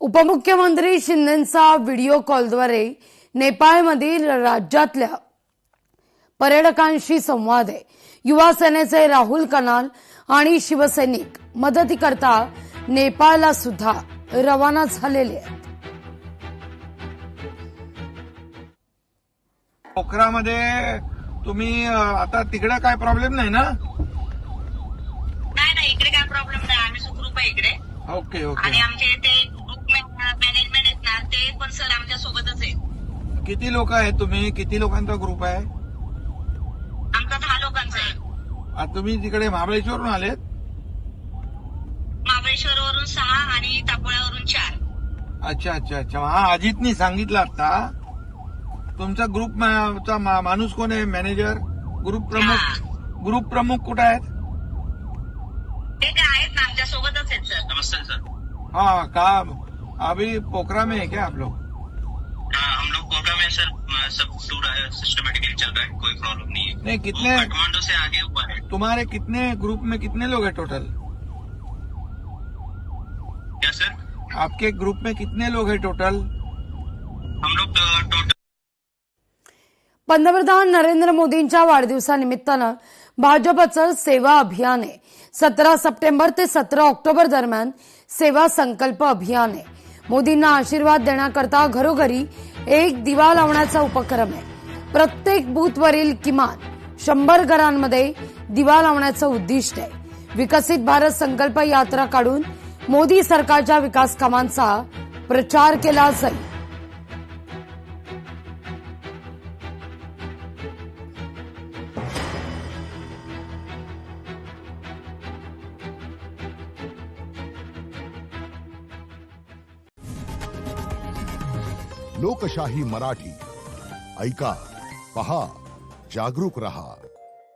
उपमुख्यमंत्री शिंदेंचा व्हिडिओ कॉलद्वारे नेपाळमधील राज्यातल्या पर्यटकांशी संवाद आहे। युवा सेनेचे राहुल कनाल आणि शिवसैनिक मदतीकरता नेपाळला सुद्धा रवाना झालेले आहेत। पोखरामध्ये तुम्ही आता तिकडे काय प्रॉब्लेम नाही ना? नाही इकडे काय प्रॉब्लेम नाही, आम्ही सुखरूप आहे इकडे। Okay okay. आणि आमचे ते ग्रुप मॅनेजमेंट आहेत ना, ते पण सर आमच्या सोबतच आहे। किती लोक आहेत तुम्ही? किती लोकांचा ग्रुप आहे? आमचा 10 लोकांचा आहे। आता तुम्ही तिकडे महाबळेश्वरवरून आलेत? महाबळेश्वरवरून 6 आणि टापोळ्यावरून 4। अच्छा अच्छा अच्छा। हा, अजितनी सांगितलं आता। तुमचा ग्रुप माणूस कोण आहे? मॅनेजर, ग्रुप प्रमुख कुठे आहेत? ते काय आहेत ना, आमच्या सोबतच आहेत सर। नमस्ते सर। हाँ, का अभी पोखरा में है क्या आप लोग? हम लोग पोखरा में सर, सब टूर सिस्टमेटिकली चल रहा है, कोई प्रॉब्लम नहीं है। नहीं, कितने काठमांडू से आगे ऊपर है। तुम्हारे कितने ग्रुप में कितने लोग हैं टोटल? क्या सर? आपके ग्रुप में कितने लोग हैं टोटल? हम लोग टोटल पंतप्रधान नरेंद्र मोदींच्या वाढदिवसानिमित्तानं भाजपचं सेवा अभियान आहे। 17 सप्टेंबर ते 17 ऑक्टोबर दरम्यान सेवा संकल्प अभियान आहे। मोदींना आशीर्वाद देण्याकरता घरोघरी एक दिवा लावण्याचा उपक्रम आहे। प्रत्येक बूथवरील किमान 100 घरांमध्ये दिवा लावण्याचं उद्दिष्ट आहे। विकसित भारत संकल्प यात्रा काढून मोदी सरकारच्या विकास कामांचा प्रचार केला जाईल। लोकशाही मराठी ऐका, पहा, जागरूक रहा।